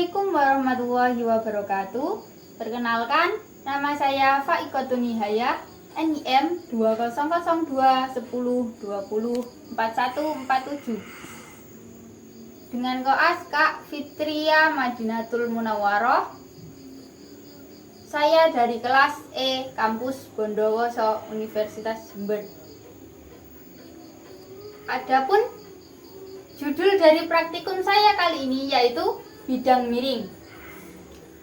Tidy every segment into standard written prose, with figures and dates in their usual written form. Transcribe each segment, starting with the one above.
Assalamualaikum warahmatullahi wabarakatuh. Perkenalkan, nama saya Faikotun Nihaya, NIM 200210204147 dengan koas Kak Fitria Madinatul Munawwaroh. Saya dari kelas E Kampus Bondowoso Universitas Jember. Adapun judul dari praktikum saya kali ini yaitu bidang miring.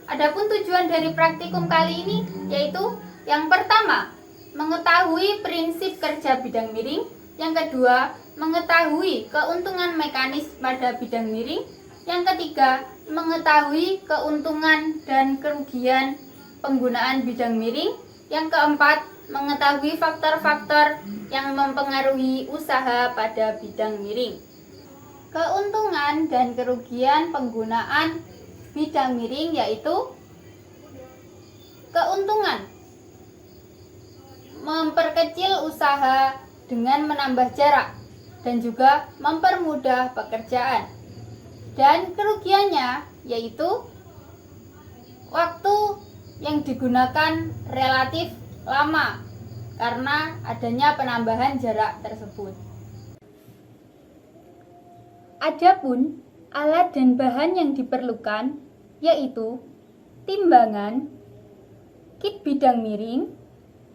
Adapun tujuan dari praktikum kali ini yaitu yang pertama, mengetahui prinsip kerja bidang miring. Yang kedua, mengetahui keuntungan mekanis pada bidang miring. Yang ketiga, mengetahui keuntungan dan kerugian penggunaan bidang miring. Yang keempat, mengetahui faktor-faktor yang mempengaruhi usaha pada bidang miring. Keuntungan dan kerugian penggunaan bidang miring yaitu keuntungan, memperkecil usaha dengan menambah jarak dan juga mempermudah pekerjaan. Dan kerugiannya yaitu waktu yang digunakan relatif lama karena adanya penambahan jarak tersebut. Adapun alat dan bahan yang diperlukan yaitu timbangan, kit bidang miring,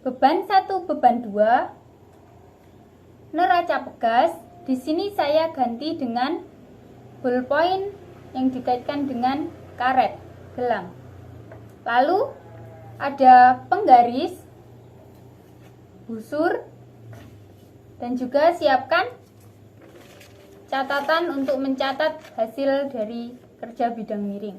beban 1, beban 2, neraca pegas. Di sini saya ganti dengan ballpoint yang dikaitkan dengan karet gelang. Lalu ada penggaris, busur, dan juga siapkan catatan untuk mencatat hasil dari kerja bidang miring.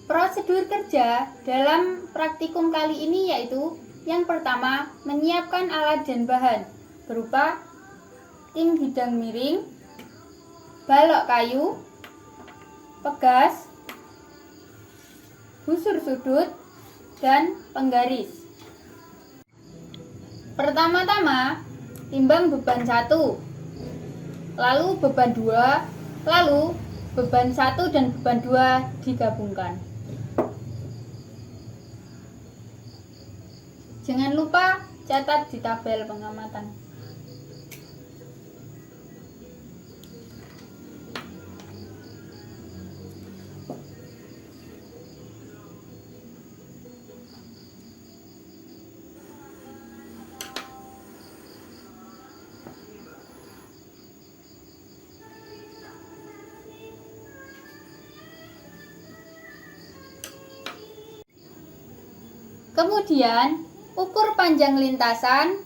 Prosedur kerja dalam praktikum kali ini yaitu yang pertama, menyiapkan alat dan bahan berupa tim bidang miring, balok kayu, pegas, busur sudut, dan penggaris. Pertama-tama, timbang beban 1, lalu beban 2, lalu beban 1 dan beban 2 digabungkan. Jangan lupa catat di tabel pengamatan. Kemudian, ukur panjang lintasan,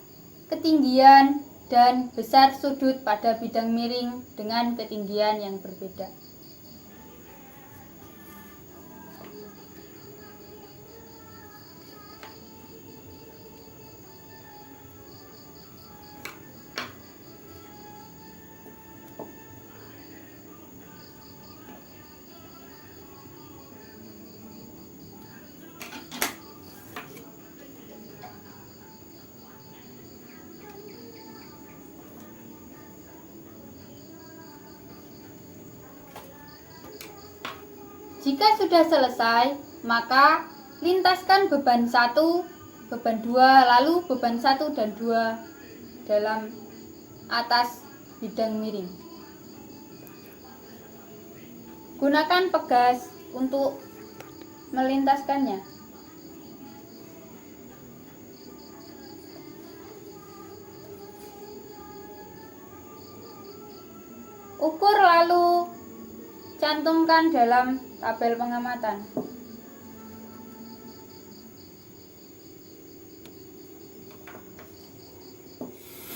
ketinggian, dan besar sudut pada bidang miring dengan ketinggian yang berbeda. Jika sudah selesai, maka lintaskan beban 1, beban 2, lalu beban 1 dan 2 dalam atas bidang miring. Gunakan pegas untuk melintaskannya. Ukur lalu cantumkan dalam tabel pengamatan.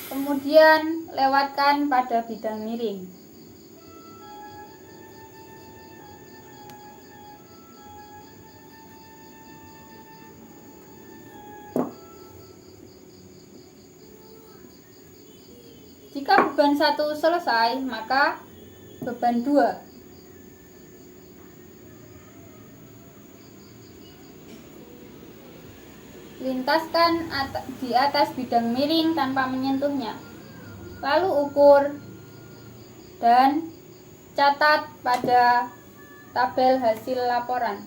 Kemudian lewatkan pada bidang miring. Jika beban 1 selesai, maka beban 2. Lintaskan di atas bidang miring tanpa menyentuhnya. Lalu ukur dan catat pada tabel hasil laporan.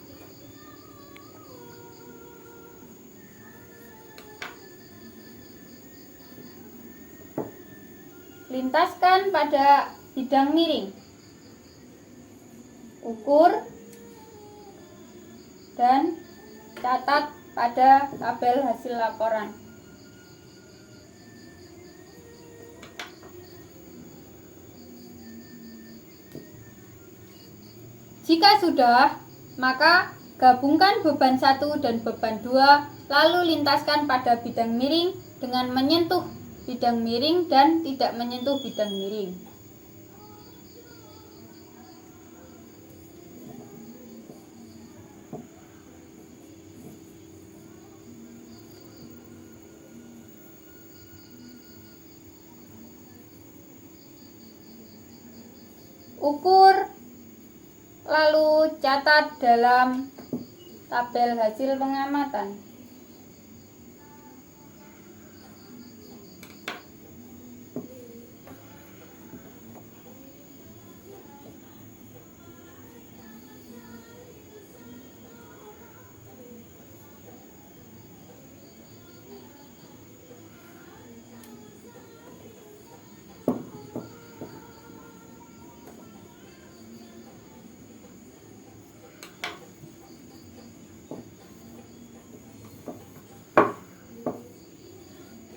Lintaskan pada bidang miring. Ukur dan catat pada tabel hasil laporan. Jika sudah, maka gabungkan beban 1 dan beban 2, lalu lintaskan pada bidang miring dengan menyentuh bidang miring dan tidak menyentuh bidang miring. Ukur, lalu catat dalam tabel hasil pengamatan.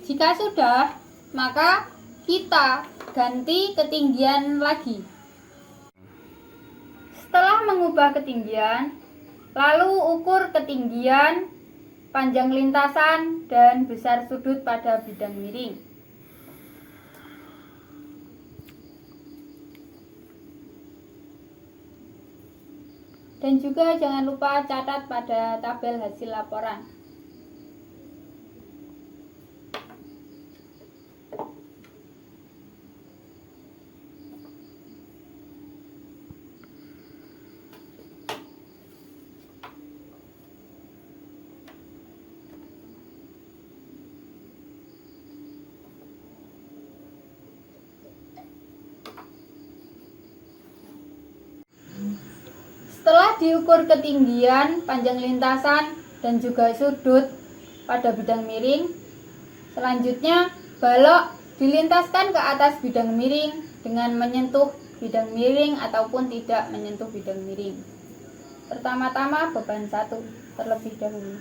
Jika sudah, maka kita ganti ketinggian lagi. Setelah mengubah ketinggian, lalu ukur ketinggian, panjang lintasan, dan besar sudut pada bidang miring. Dan juga jangan lupa catat pada tabel hasil laporan. Setelah diukur ketinggian, panjang lintasan, dan juga sudut pada bidang miring, selanjutnya balok dilintaskan ke atas bidang miring dengan menyentuh bidang miring ataupun tidak menyentuh bidang miring. Pertama-tama beban 1 terlebih dahulu.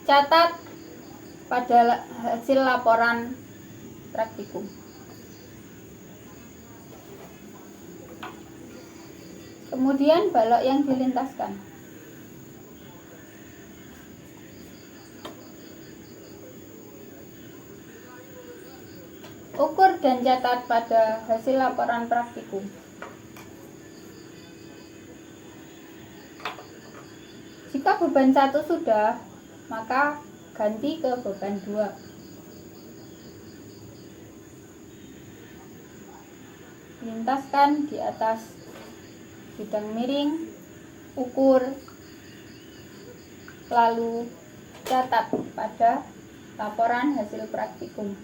Catat pada hasil laporan praktikum. Kemudian balok yang dilintaskan. Ukur dan catat pada hasil laporan praktikum. Jika beban 1 sudah, maka ganti ke beban 2. Lintaskan di atas bidang miring, ukur, lalu catat pada laporan hasil praktikum.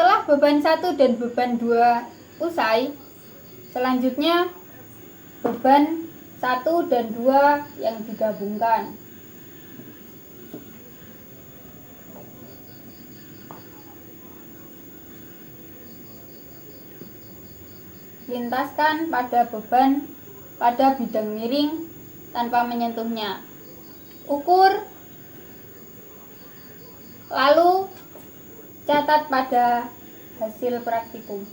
Setelah beban 1 dan beban 2 usai, selanjutnya beban 1 dan 2 yang digabungkan. Lintaskan pada beban pada bidang miring tanpa menyentuhnya. Ukur, lalu catat pada hasil praktikum.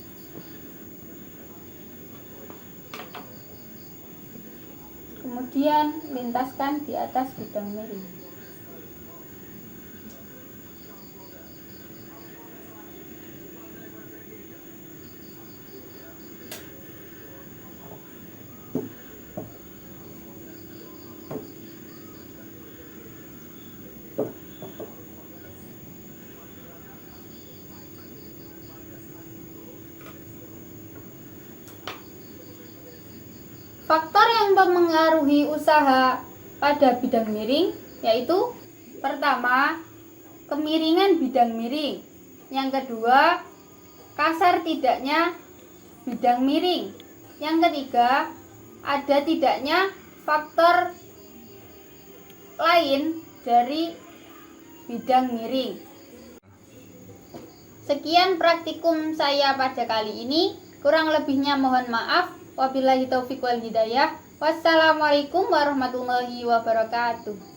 Kemudian lintaskan di atas bidang miring. Faktor yang mempengaruhi usaha pada bidang miring yaitu pertama, kemiringan bidang miring. Yang kedua, kasar tidaknya bidang miring. Yang ketiga, ada tidaknya faktor lain dari bidang miring. Sekian praktikum saya pada kali ini. Kurang lebihnya mohon maaf. Wabillahi taufiq wal hidayah. Wassalamualaikum warahmatullahi wabarakatuh.